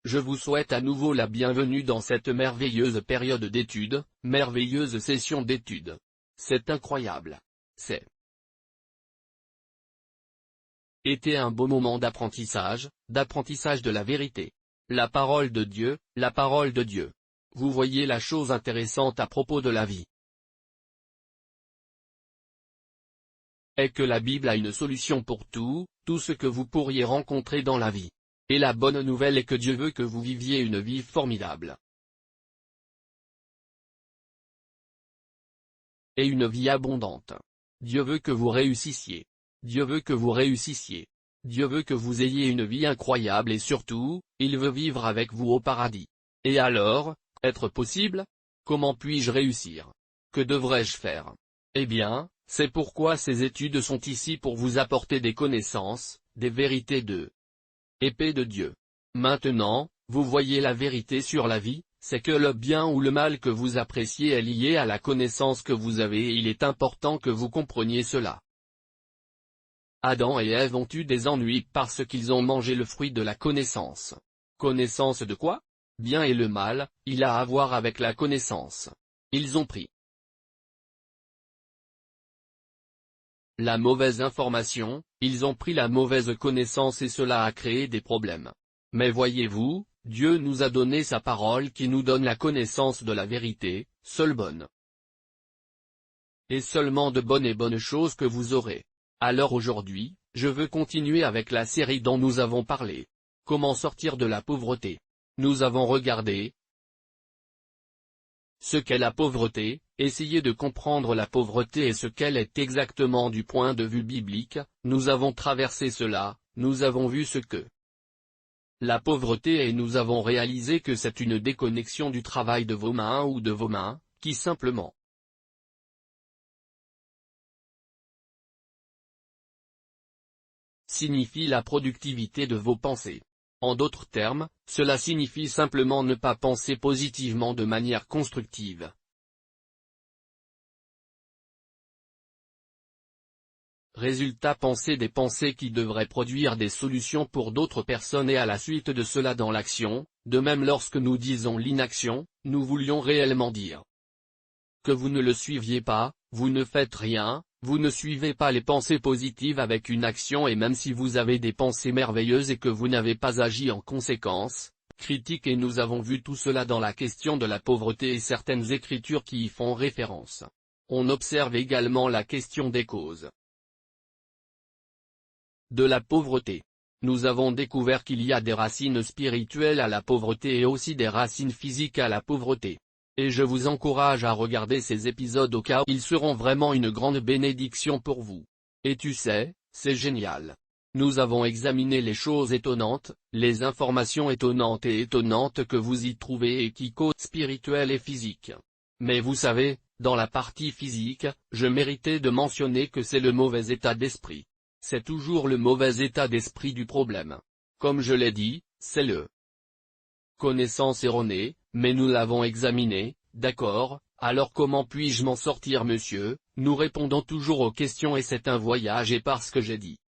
Je vous souhaite à nouveau la bienvenue dans cette merveilleuse période d'études, merveilleuse session d'études. C'est incroyable. C'est été un beau moment d'apprentissage de la vérité. La parole de Dieu, la parole de Dieu. Vous voyez la chose intéressante à propos de la vie est que la Bible a une solution pour tout ce que vous pourriez rencontrer dans la vie. Et la bonne nouvelle est que Dieu veut que vous viviez une vie formidable. Et une vie abondante. Dieu veut que vous réussissiez. Dieu veut que vous réussissiez. Dieu veut que vous ayez une vie incroyable et surtout, il veut vivre avec vous au paradis. Et alors, être possible? Comment puis-je réussir? Que devrais-je faire? Eh bien, c'est pourquoi ces études sont ici pour vous apporter des connaissances, des vérités de épée de Dieu. Maintenant, vous voyez la vérité sur la vie, c'est que le bien ou le mal que vous appréciez est lié à la connaissance que vous avez et il est important que vous compreniez cela. Adam et Ève ont eu des ennuis parce qu'ils ont mangé le fruit de la connaissance. Connaissance de quoi? Bien et le mal, il a à voir avec la connaissance. Ils ont pris la mauvaise information, ils ont pris la mauvaise connaissance et cela a créé des problèmes. Mais voyez-vous, Dieu nous a donné sa parole qui nous donne la connaissance de la vérité, seule bonne. Et seulement de bonnes choses que vous aurez. Alors aujourd'hui, je veux continuer avec la série dont nous avons parlé. Comment sortir de la pauvreté. Nous avons regardé ce qu'est la pauvreté, essayer de comprendre la pauvreté et ce qu'elle est exactement du point de vue biblique, nous avons traversé cela, nous avons vu ce que la pauvreté est et nous avons réalisé que c'est une déconnexion du travail de vos mains ou de vos mains, qui simplement signifie la productivité de vos pensées. En d'autres termes, cela signifie simplement ne pas penser positivement de manière constructive. Résultat, penser des pensées qui devraient produire des solutions pour d'autres personnes et à la suite de cela dans l'action, de même lorsque nous disons l'inaction, nous voulions réellement dire que vous ne le suiviez pas, vous ne faites rien, vous ne suivez pas les pensées positives avec une action et même si vous avez des pensées merveilleuses et que vous n'avez pas agi en conséquence, critique et nous avons vu tout cela dans la question de la pauvreté et certaines écritures qui y font référence. On observe également la question des causes de la pauvreté. Nous avons découvert qu'il y a des racines spirituelles à la pauvreté et aussi des racines physiques à la pauvreté. Et je vous encourage à regarder ces épisodes au cas où ils seront vraiment une grande bénédiction pour vous. Et tu sais, c'est génial. Nous avons examiné les choses étonnantes, les informations étonnantes et étonnantes que vous y trouvez et qui causent spirituelles et physiques. Mais vous savez, dans la partie physique, je méritais de mentionner que c'est le mauvais état d'esprit. C'est toujours le mauvais état d'esprit du problème. Comme je l'ai dit, c'est le connaissance erronée, mais nous l'avons examiné, d'accord, alors comment puis-je m'en sortir monsieur? Nous répondons toujours aux questions et c'est un voyage et parce que j'ai dit.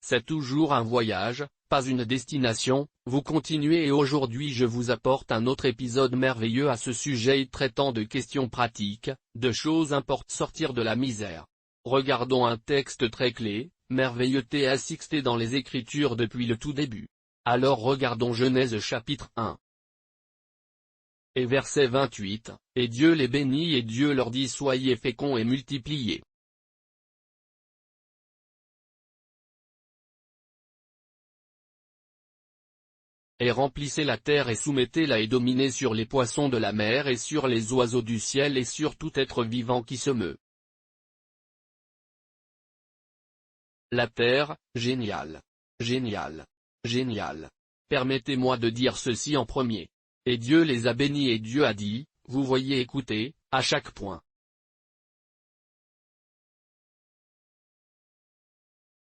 C'est toujours un voyage, pas une destination, vous continuez et aujourd'hui je vous apporte un autre épisode merveilleux à ce sujet traitant de questions pratiques, de choses importantes sortir de la misère. Regardons un texte très clé, merveilleux TSXT dans les Écritures depuis le tout début. Alors regardons Genèse chapitre 1. Et verset 28, et Dieu les bénit et Dieu leur dit soyez féconds et multipliez. Et remplissez la terre et soumettez-la et dominez sur les poissons de la mer et sur les oiseaux du ciel et sur tout être vivant qui se meut. La terre, génial. Génial. Génial. Permettez-moi de dire ceci en premier. Et Dieu les a bénis et Dieu a dit, vous voyez écoutez, à chaque point.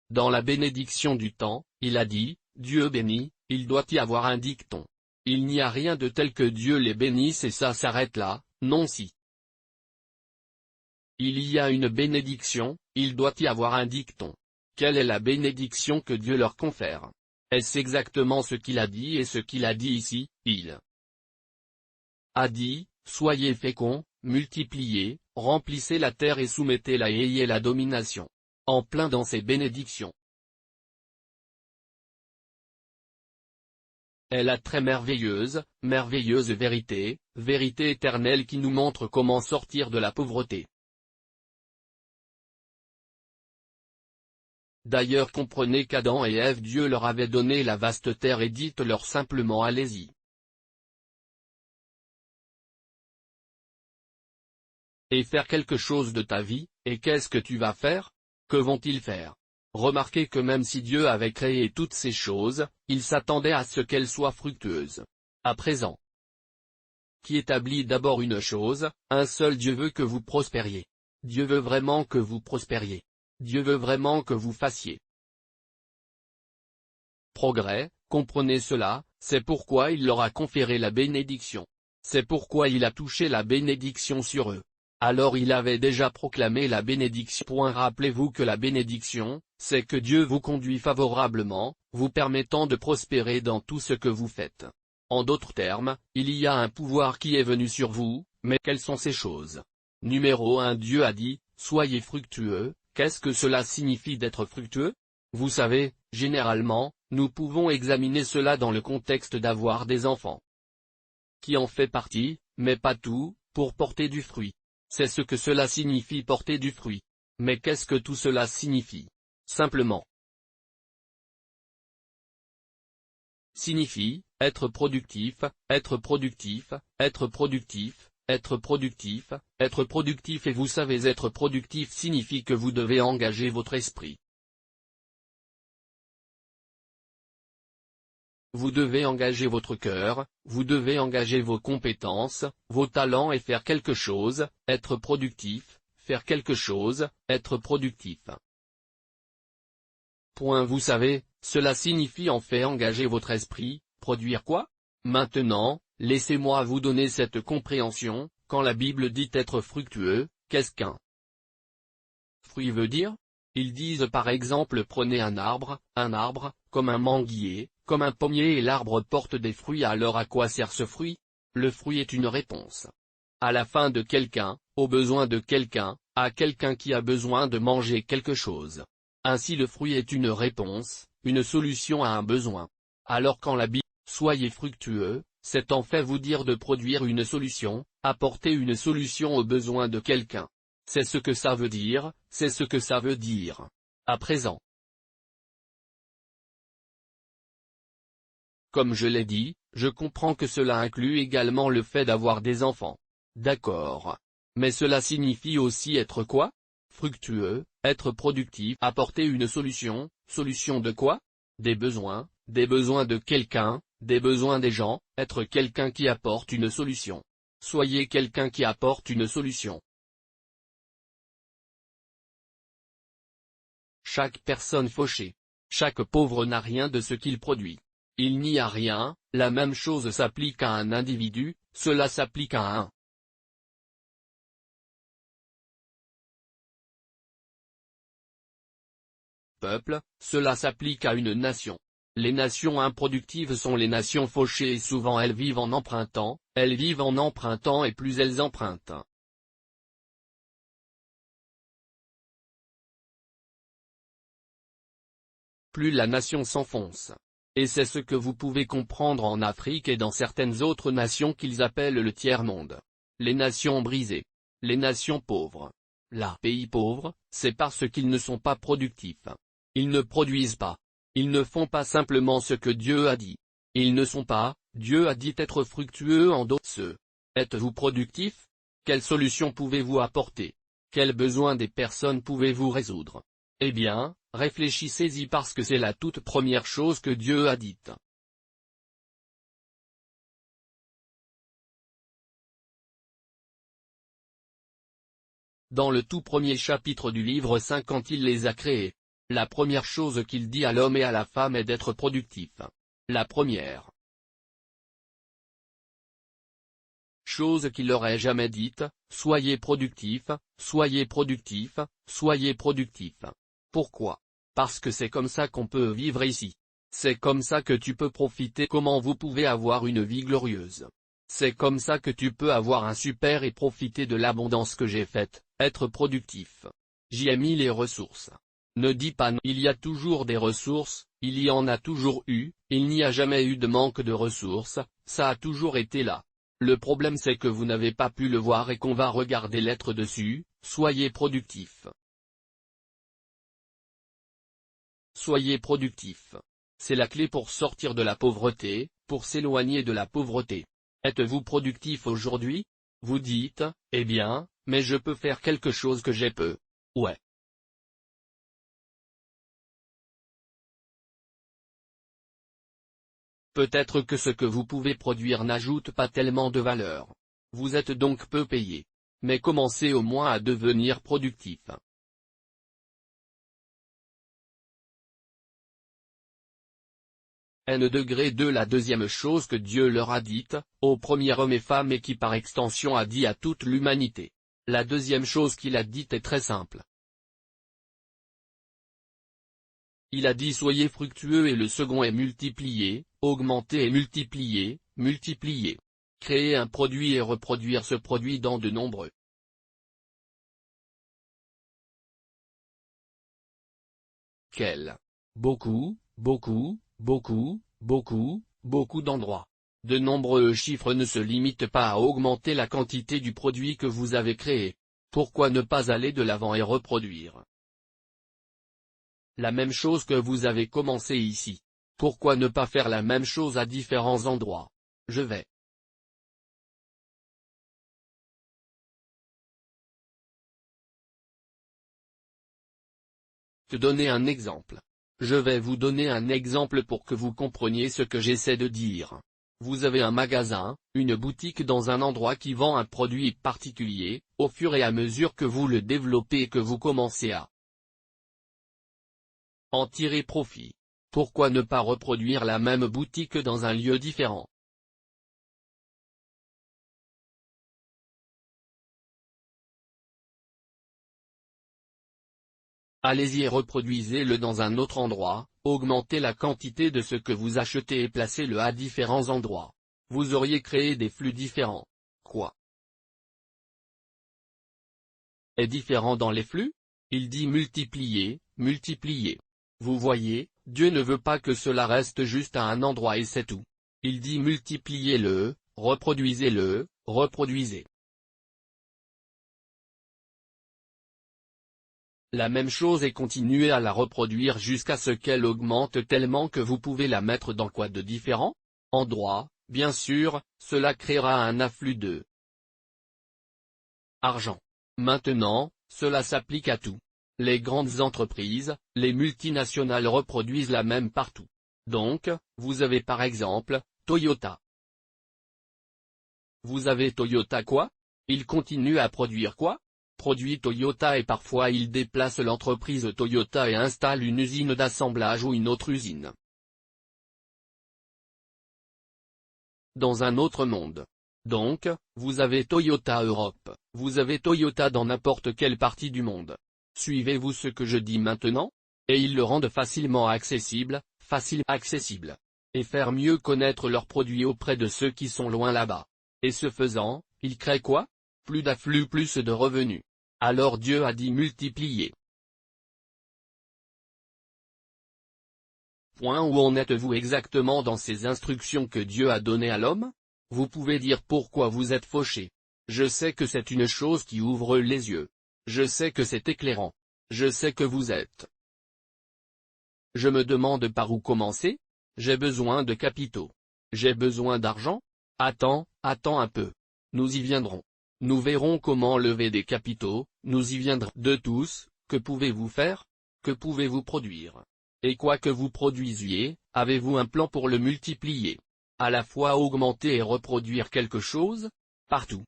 Dans la bénédiction du temps, il a dit, Dieu bénit, il doit y avoir un dicton. Il n'y a rien de tel que Dieu les bénisse et ça s'arrête là, non si. Il y a une bénédiction, il doit y avoir un dicton. Quelle est la bénédiction que Dieu leur confère? Est-ce exactement ce qu'il a dit et ce qu'il a dit ici? Il a dit, soyez féconds, multipliez, remplissez la terre et soumettez-la et ayez la domination. En plein dans ses bénédictions. Elle a très merveilleuse vérité, vérité éternelle qui nous montre comment sortir de la pauvreté. D'ailleurs comprenez qu'Adam et Ève Dieu leur avait donné la vaste terre et dites-leur simplement allez-y. Et faire quelque chose de ta vie, et qu'est-ce que tu vas faire? Que vont-ils faire? Remarquez que même si Dieu avait créé toutes ces choses, il s'attendait à ce qu'elles soient fructueuses. À présent, qui établit d'abord une chose, un seul Dieu veut que vous prospériez. Dieu veut vraiment que vous prospériez. Dieu veut vraiment que vous fassiez progrès, comprenez cela, c'est pourquoi il leur a conféré la bénédiction. C'est pourquoi il a touché la bénédiction sur eux. Alors il avait déjà proclamé la bénédiction. Rappelez-vous que la bénédiction, c'est que Dieu vous conduit favorablement, vous permettant de prospérer dans tout ce que vous faites. En d'autres termes, il y a un pouvoir qui est venu sur vous, mais quelles sont ces choses? Numéro 1 Dieu a dit, soyez fructueux. Qu'est-ce que cela signifie d'être fructueux? Vous savez, généralement, nous pouvons examiner cela dans le contexte d'avoir des enfants. Qui en fait partie, mais pas tout, pour porter du fruit. C'est ce que cela signifie porter du fruit. Mais qu'est-ce que tout cela signifie? Simplement. Signifie, être productif, être productif, être productif, être productif, être productif et vous savez être productif signifie que vous devez engager votre esprit. Vous devez engager votre cœur, vous devez engager vos compétences, vos talents et faire quelque chose, être productif, faire quelque chose, être productif. Vous savez, cela signifie en fait engager votre esprit, produire quoi? Maintenant, laissez-moi vous donner cette compréhension, quand la Bible dit être fructueux, qu'est-ce qu'un fruit veut dire? Ils disent par exemple prenez un arbre, comme un manguier, comme un pommier et l'arbre porte des fruits alors à quoi sert ce fruit? Le fruit est une réponse. À la fin de quelqu'un, au besoin de quelqu'un, à quelqu'un qui a besoin de manger quelque chose. Ainsi le fruit est une réponse, une solution à un besoin. Alors quand la Bible, soyez fructueux, c'est en fait vous dire de produire une solution, apporter une solution aux besoins de quelqu'un. C'est ce que ça veut dire, c'est ce que ça veut dire. À présent. Comme je l'ai dit, je comprends que cela inclut également le fait d'avoir des enfants. D'accord. Mais cela signifie aussi être quoi? Fructueux, être productif, apporter une solution, solution de quoi? Des besoins de quelqu'un, des besoins des gens, être quelqu'un qui apporte une solution. Soyez quelqu'un qui apporte une solution. Chaque personne fauchée. Chaque pauvre n'a rien de ce qu'il produit. Il n'y a rien, la même chose s'applique à un individu, cela s'applique à un peuple, cela s'applique à une nation. Les nations improductives sont les nations fauchées et souvent elles vivent en empruntant et plus elles empruntent. Plus la nation s'enfonce. Et c'est ce que vous pouvez comprendre en Afrique et dans certaines autres nations qu'ils appellent le tiers-monde. Les nations brisées. Les nations pauvres. Les pays pauvres, c'est parce qu'ils ne sont pas productifs. Ils ne produisent pas. Ils ne font pas simplement ce que Dieu a dit. Ils ne sont pas, Dieu a dit être fructueux en d'autres ceux. Êtes-vous productif? Quelle solution pouvez-vous apporter? Quels besoins des personnes pouvez-vous résoudre? Eh bien, réfléchissez-y parce que c'est la toute première chose que Dieu a dite. Dans le tout premier chapitre du livre 5 quand il les a créés. La première chose qu'il dit à l'homme et à la femme est d'être productif. La première chose qu'il leur ait jamais dite, soyez productif, soyez productif, soyez productif. Pourquoi? Parce que c'est comme ça qu'on peut vivre ici. C'est comme ça que tu peux profiter. Comment vous pouvez avoir une vie glorieuse. C'est comme ça que tu peux avoir un super et profiter de l'abondance que j'ai faite, être productif. J'y ai mis les ressources. Ne dis pas non. Il y a toujours des ressources, il y en a toujours eu, il n'y a jamais eu de manque de ressources, ça a toujours été là. Le problème c'est que vous n'avez pas pu le voir et qu'on va regarder l'être dessus. Soyez productif. Soyez productif. C'est la clé pour sortir de la pauvreté, pour s'éloigner de la pauvreté. Êtes-vous productif aujourd'hui? Vous dites, eh bien, mais je peux faire quelque chose que j'ai peu. Ouais. Peut-être que ce que vous pouvez produire n'ajoute pas tellement de valeur. Vous êtes donc peu payé. Mais commencez au moins à devenir productif. N-2 La deuxième chose que Dieu leur a dite, aux premiers hommes et femmes et qui par extension a dit à toute l'humanité. La deuxième chose qu'il a dite est très simple. Il a dit soyez fructueux et le second est multiplier, augmenter et multiplier, multiplier. Créer un produit et reproduire ce produit dans de nombreux. Quel? Beaucoup, beaucoup, beaucoup, beaucoup, beaucoup d'endroits. De nombreux chiffres ne se limitent pas à augmenter la quantité du produit que vous avez créé. Pourquoi ne pas aller de l'avant et reproduire la même chose que vous avez commencé ici? Pourquoi ne pas faire la même chose à différents endroits? Je vais te donner un exemple. Je vais vous donner un exemple pour que vous compreniez ce que j'essaie de dire. Vous avez un magasin, une boutique dans un endroit qui vend un produit particulier. Au fur et à mesure que vous le développez et que vous commencez à en tirer profit. Pourquoi ne pas reproduire la même boutique dans un lieu différent? Allez-y et reproduisez-le dans un autre endroit, augmentez la quantité de ce que vous achetez et placez-le à différents endroits. Vous auriez créé des flux différents. Quoi est différent dans les flux? Il dit multiplier, multiplier. Vous voyez, Dieu ne veut pas que cela reste juste à un endroit et c'est tout. Il dit multipliez-le, reproduisez-le, reproduisez. La même chose et continuez à la reproduire jusqu'à ce qu'elle augmente tellement que vous pouvez la mettre dans quoi de différent? Endroit, bien sûr, cela créera un afflux de argent. Maintenant, cela s'applique à tout. Les grandes entreprises, les multinationales reproduisent la même partout. Donc, vous avez par exemple, Toyota. Vous avez Toyota quoi? Il continue à produire quoi? Produit Toyota et parfois il déplace l'entreprise Toyota et installe une usine d'assemblage ou une autre usine. Dans un autre monde. Donc, vous avez Toyota Europe, vous avez Toyota dans n'importe quelle partie du monde. Suivez-vous ce que je dis maintenant? Et ils le rendent facilement accessible, accessible. Et faire mieux connaître leurs produits auprès de ceux qui sont loin là-bas. Et ce faisant, ils créent quoi? Plus d'afflux, plus de revenus. Alors Dieu a dit multiplier. Point. Où en êtes-vous exactement dans ces instructions que Dieu a données à l'homme? Vous pouvez dire pourquoi vous êtes fauché. Je sais que c'est une chose qui ouvre les yeux. Je sais que c'est éclairant. Je sais que vous êtes. Je me demande par où commencer? J'ai besoin de capitaux. J'ai besoin d'argent? Attends un peu. Nous y viendrons. Nous verrons comment lever des capitaux, nous y viendrons. De tous, que pouvez-vous faire? Que pouvez-vous produire? Et quoi que vous produisiez, avez-vous un plan pour le multiplier? À la fois augmenter et reproduire quelque chose? Partout.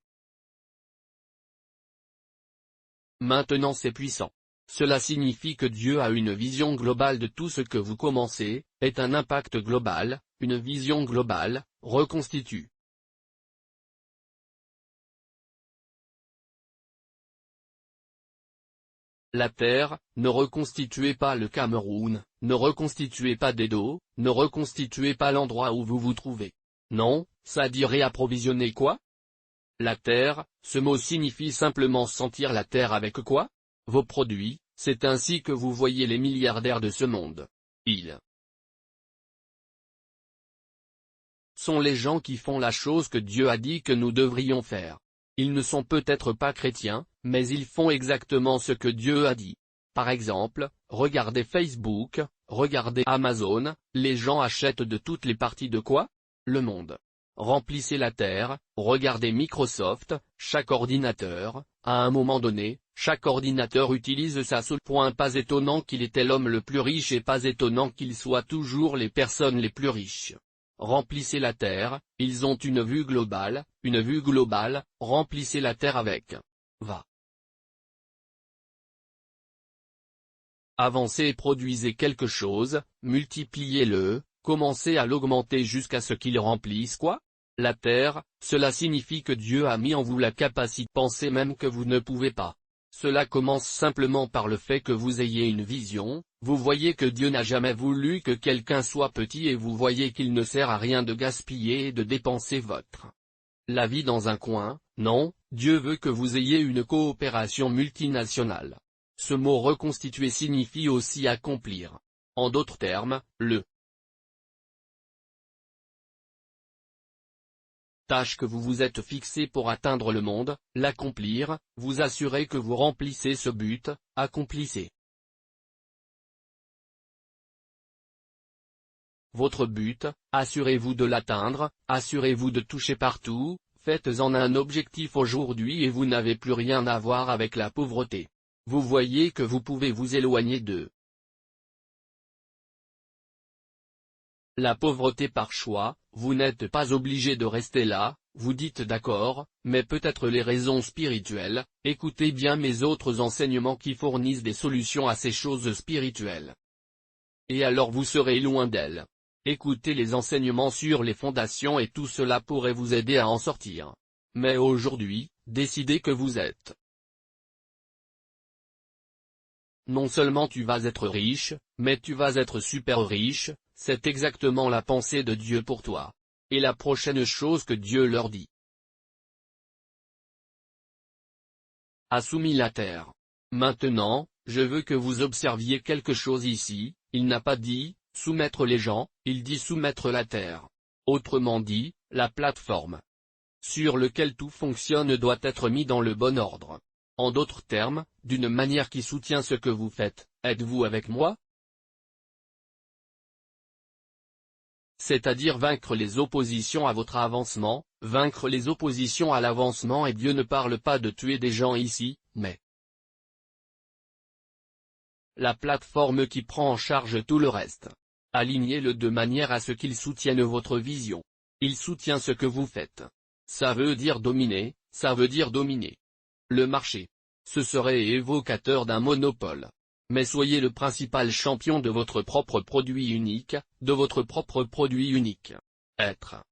Maintenant c'est puissant. Cela signifie que Dieu a une vision globale de tout ce que vous commencez, est un impact global, une vision globale, reconstitue. La terre, ne reconstituez pas le Cameroun, ne reconstituez pas des dos, ne reconstituez pas l'endroit où vous vous trouvez. Non, ça dit réapprovisionner quoi? La terre, ce mot signifie simplement sentir la terre avec quoi? Vos produits, c'est ainsi que vous voyez les milliardaires de ce monde. Ils sont les gens qui font la chose que Dieu a dit que nous devrions faire. Ils ne sont peut-être pas chrétiens, mais ils font exactement ce que Dieu a dit. Par exemple, regardez Facebook, regardez Amazon, les gens achètent de toutes les parties de quoi? Le monde. Remplissez la terre, regardez Microsoft, chaque ordinateur, à un moment donné, chaque ordinateur utilise sa seule point. Pas étonnant qu'il était l'homme le plus riche et pas étonnant qu'ils soient toujours les personnes les plus riches. Remplissez la terre, ils ont une vue globale, remplissez la terre avec. Va. Avancez et produisez quelque chose, multipliez-le, commencez à l'augmenter jusqu'à ce qu'il remplisse quoi? La terre, cela signifie que Dieu a mis en vous la capacité de penser même que vous ne pouvez pas. Cela commence simplement par le fait que vous ayez une vision, vous voyez que Dieu n'a jamais voulu que quelqu'un soit petit et vous voyez qu'il ne sert à rien de gaspiller et de dépenser votre la vie dans un coin. Non, Dieu veut que vous ayez une coopération multinationale. Ce mot reconstituer signifie aussi accomplir. En d'autres termes, le tâche que vous vous êtes fixé pour atteindre le monde, l'accomplir, vous assurez que vous remplissez ce but, accomplissez votre but, assurez-vous de l'atteindre, assurez-vous de toucher partout, faites-en un objectif aujourd'hui et vous n'avez plus rien à voir avec la pauvreté. Vous voyez que vous pouvez vous éloigner de la pauvreté par choix, vous n'êtes pas obligé de rester là, vous dites d'accord, mais peut-être les raisons spirituelles, écoutez bien mes autres enseignements qui fournissent des solutions à ces choses spirituelles. Et alors vous serez loin d'elles. Écoutez les enseignements sur les fondations et tout cela pourrait vous aider à en sortir. Mais aujourd'hui, décidez que vous êtes. Non seulement tu vas être riche, mais tu vas être super riche, c'est exactement la pensée de Dieu pour toi. Et la prochaine chose que Dieu leur dit. A soumis la terre. Maintenant, je veux que vous observiez quelque chose ici, il n'a pas dit, soumettre les gens, il dit soumettre la terre. Autrement dit, la plateforme sur lequel tout fonctionne doit être mis dans le bon ordre. En d'autres termes, d'une manière qui soutient ce que vous faites, êtes-vous avec moi? C'est-à-dire vaincre les oppositions à votre avancement, vaincre les oppositions à l'avancement et Dieu ne parle pas de tuer des gens ici, mais la plateforme qui prend en charge tout le reste. Alignez-le de manière à ce qu'il soutienne votre vision. Il soutient ce que vous faites. Ça veut dire dominer, ça veut dire dominer le marché. Ce serait évocateur d'un monopole. Mais soyez le principal champion de votre propre produit unique, Être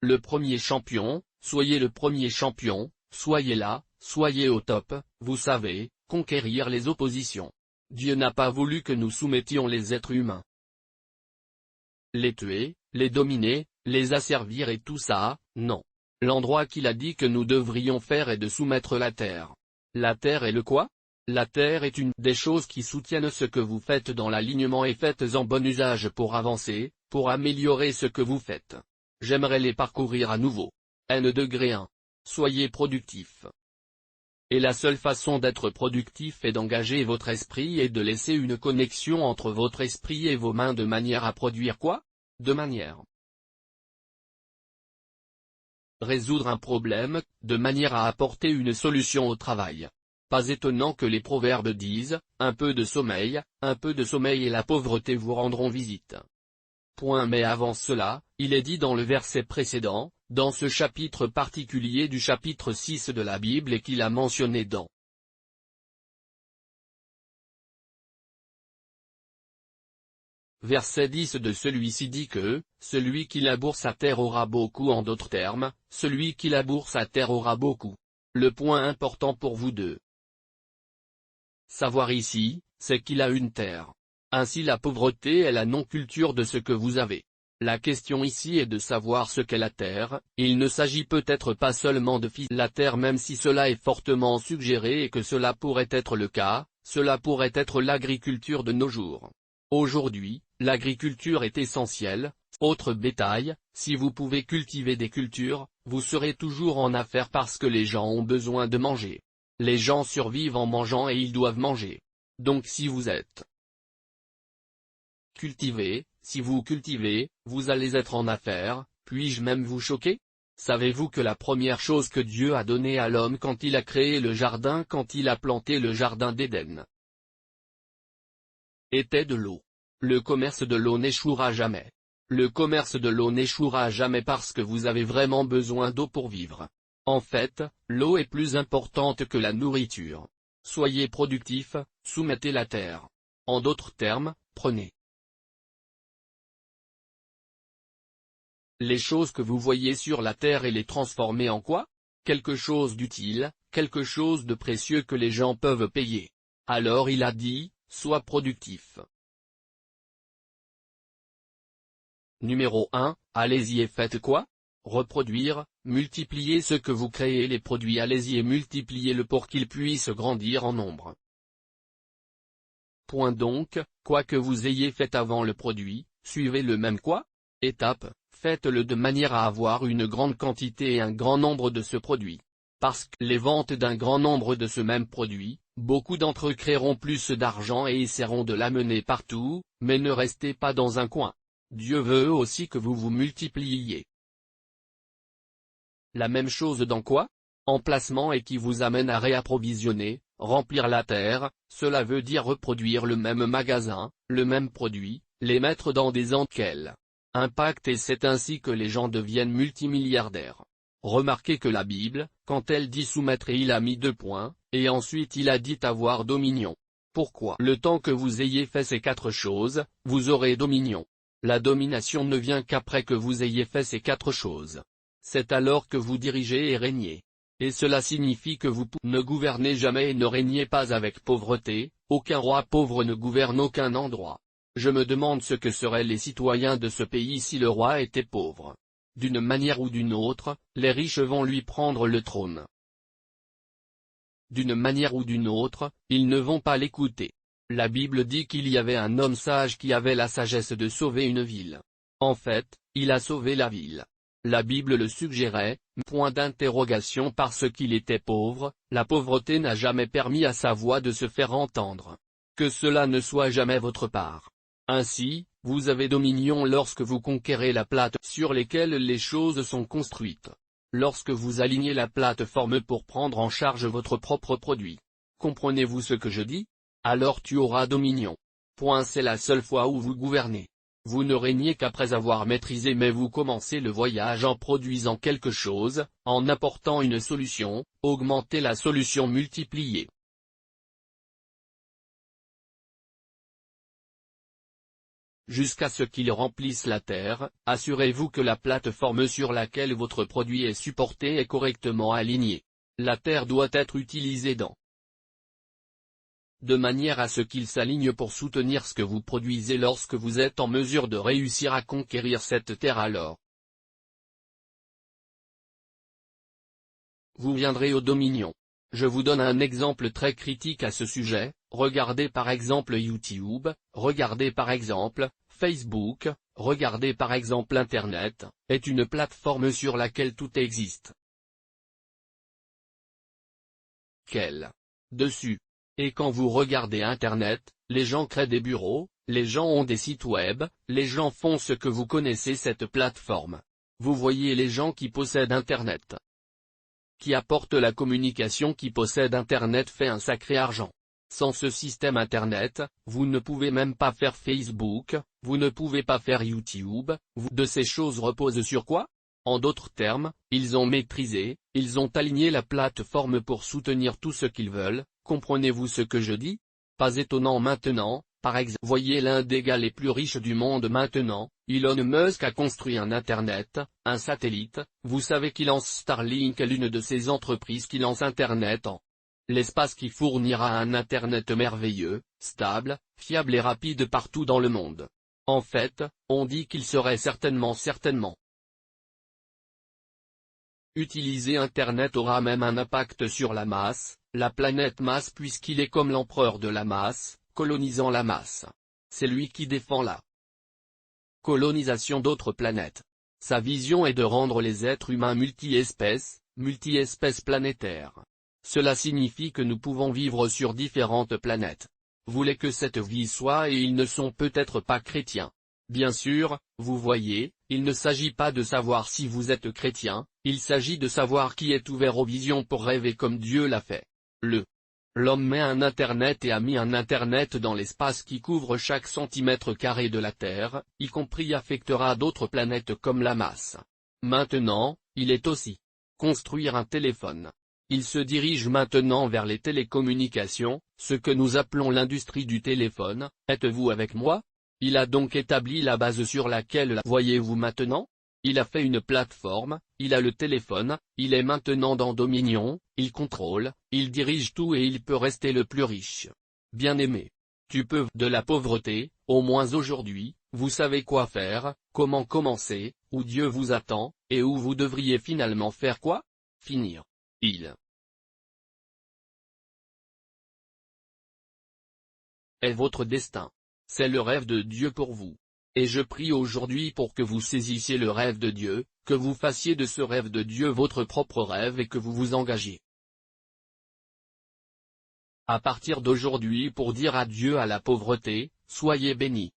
le premier champion, soyez le premier champion, soyez là, soyez au top, vous savez, conquérir les oppositions. Dieu n'a pas voulu que nous soumettions les êtres humains. Les tuer, les dominer, les asservir et tout ça, non. L'endroit qu'il a dit que nous devrions faire est de soumettre la terre. La terre est le quoi? La terre est une des choses qui soutiennent ce que vous faites dans l'alignement et faites-en bon usage pour avancer, pour améliorer ce que vous faites. J'aimerais les parcourir à nouveau. N-1. Soyez productif. Et la seule façon d'être productif est d'engager votre esprit et de laisser une connexion entre votre esprit et vos mains de manière à produire quoi? De manière résoudre un problème, de manière à apporter une solution au travail. Pas étonnant que les proverbes disent, un peu de sommeil et la pauvreté vous rendront visite. Mais avant cela, il est dit dans le verset précédent, dans ce chapitre particulier du chapitre 6 de la Bible et qu'il a mentionné dans verset 10 de celui-ci dit que, celui qui laboure sa terre aura beaucoup. En d'autres termes, celui qui laboure sa terre aura beaucoup. Le point important pour vous deux Savoir ici, c'est qu'il a une terre. Ainsi la pauvreté est la non-culture de ce que vous avez. La question ici est de savoir ce qu'est la terre. Il ne s'agit peut-être pas seulement de la terre, même si cela est fortement suggéré et que cela pourrait être le cas, cela pourrait être l'agriculture de nos jours. Aujourd'hui, l'agriculture est essentielle. Autre bétail, si vous pouvez cultiver des cultures, vous serez toujours en affaires parce que les gens ont besoin de manger. Les gens survivent en mangeant et ils doivent manger. Donc si vous êtes cultivé, si vous cultivez, vous allez être en affaires. Puis-je même vous choquer? Savez-vous que la première chose que Dieu a donnée à l'homme quand il a créé le jardin, quand il a planté le jardin d'Éden, était de l'eau. Le commerce de l'eau n'échouera jamais. Le commerce de l'eau n'échouera jamais parce que vous avez vraiment besoin d'eau pour vivre. En fait, l'eau est plus importante que la nourriture. Soyez productif, soumettez la terre. En d'autres termes, prenez les choses que vous voyez sur la terre et les transformez en quoi? Quelque chose d'utile, quelque chose de précieux que les gens peuvent payer. Alors il a dit, sois productif. Numéro 1, allez-y et faites quoi? Reproduire, multiplier ce que vous créez, les produits, allez-y et multipliez-le pour qu'ils puissent grandir en nombre. Point donc, quoi que vous ayez fait avant le produit, suivez le même quoi? Étape, faites-le de manière à avoir une grande quantité et un grand nombre de ce produit. Parce que les ventes d'un grand nombre de ce même produit, beaucoup d'entre eux créeront plus d'argent et essaieront de l'amener partout, mais ne restez pas dans un coin. Dieu veut aussi que vous vous multipliiez. La même chose dans quoi? Emplacement et qui vous amène à réapprovisionner, remplir la terre, cela veut dire reproduire le même magasin, le même produit, les mettre dans des enquêtes. Impact et c'est ainsi que les gens deviennent multimilliardaires. Remarquez que la Bible, quand elle dit soumettre et il a mis 2 points, et ensuite il a dit avoir dominion. Pourquoi? Le temps que vous ayez fait ces 4 choses, vous aurez dominion. La domination ne vient qu'après que vous ayez fait ces 4 choses. C'est alors que vous dirigez et régnez. Et cela signifie que vous ne gouvernez jamais et ne régnez pas avec pauvreté. Aucun roi pauvre ne gouverne aucun endroit. Je me demande ce que seraient les citoyens de ce pays si le roi était pauvre. D'une manière ou d'une autre, les riches vont lui prendre le trône. D'une manière ou d'une autre, ils ne vont pas l'écouter. La Bible dit qu'il y avait un homme sage qui avait la sagesse de sauver une ville. En fait, il a sauvé la ville. La Bible le suggérait, point d'interrogation, parce qu'il était pauvre. La pauvreté n'a jamais permis à sa voix de se faire entendre. Que cela ne soit jamais votre part. Ainsi, vous avez dominion lorsque vous conquérez la plate sur lesquelles les choses sont construites. Lorsque vous alignez la plateforme pour prendre en charge votre propre produit. Comprenez-vous ce que je dis? Alors tu auras dominion. Point, c'est la seule fois où vous gouvernez. Vous ne régnez qu'après avoir maîtrisé, mais vous commencez le voyage en produisant quelque chose, en apportant une solution, augmentez la solution, multipliée. Jusqu'à ce qu'il remplisse la terre, assurez-vous que la plateforme sur laquelle votre produit est supporté est correctement alignée. La terre doit être utilisée de manière à ce qu'il s'aligne pour soutenir ce que vous produisez. Lorsque vous êtes en mesure de réussir à conquérir cette terre, alors vous viendrez aux dominions. Je vous donne un exemple très critique à ce sujet. Regardez par exemple YouTube, regardez par exemple Facebook, regardez par exemple Internet, est une plateforme sur laquelle tout existe. Dessus. Et quand vous regardez Internet, les gens créent des bureaux, les gens ont des sites web, les gens font ce que vous connaissez cette plateforme. Vous voyez les gens qui possèdent Internet, qui apportent la communication, qui possèdent Internet fait un sacré argent. Sans ce système Internet, vous ne pouvez même pas faire Facebook, vous ne pouvez pas faire YouTube. De ces choses reposent sur quoi? En d'autres termes, ils ont maîtrisé, ils ont aligné la plateforme pour soutenir tout ce qu'ils veulent. Comprenez-vous ce que je dis? Pas étonnant maintenant, par exemple, voyez l'un des gars les plus riches du monde maintenant, Elon Musk a construit un Internet, un satellite. Vous savez qu'il lance Starlink, l'une de ces entreprises qui lance Internet en L'espace qui fournira un Internet merveilleux, stable, fiable et rapide partout dans le monde. En fait, on dit qu'il serait certainement. Utiliser Internet aura même un impact sur la masse, la planète masse puisqu'il est comme l'empereur de la masse, colonisant la masse. C'est lui qui défend la colonisation d'autres planètes. Sa vision est de rendre les êtres humains multi-espèces planétaires. Cela signifie que nous pouvons vivre sur différentes planètes. Voulez que cette vie soit et ils ne sont peut-être pas chrétiens. Bien sûr, vous voyez, il ne s'agit pas de savoir si vous êtes chrétien, il s'agit de savoir qui est ouvert aux visions pour rêver comme Dieu l'a fait. L'homme met un Internet et a mis un Internet dans l'espace qui couvre chaque centimètre carré de la Terre, y compris affectera d'autres planètes comme la masse. Maintenant, il est aussi construire un téléphone. Il se dirige maintenant vers les télécommunications, ce que nous appelons l'industrie du téléphone. Êtes-vous avec moi? Il a donc établi la base sur laquelle la voyez-vous maintenant? Il a fait une plateforme, il a le téléphone, il est maintenant dans Dominion, il contrôle, il dirige tout et il peut rester le plus riche. Bien-aimé. Tu peux de la pauvreté, au moins aujourd'hui, vous savez quoi faire, comment commencer, où Dieu vous attend, et où vous devriez finalement faire quoi? Finir. Il est votre destin. C'est le rêve de Dieu pour vous. Et je prie aujourd'hui pour que vous saisissiez le rêve de Dieu, que vous fassiez de ce rêve de Dieu votre propre rêve et que vous vous engagiez à partir d'aujourd'hui pour dire adieu à la pauvreté. Soyez bénis.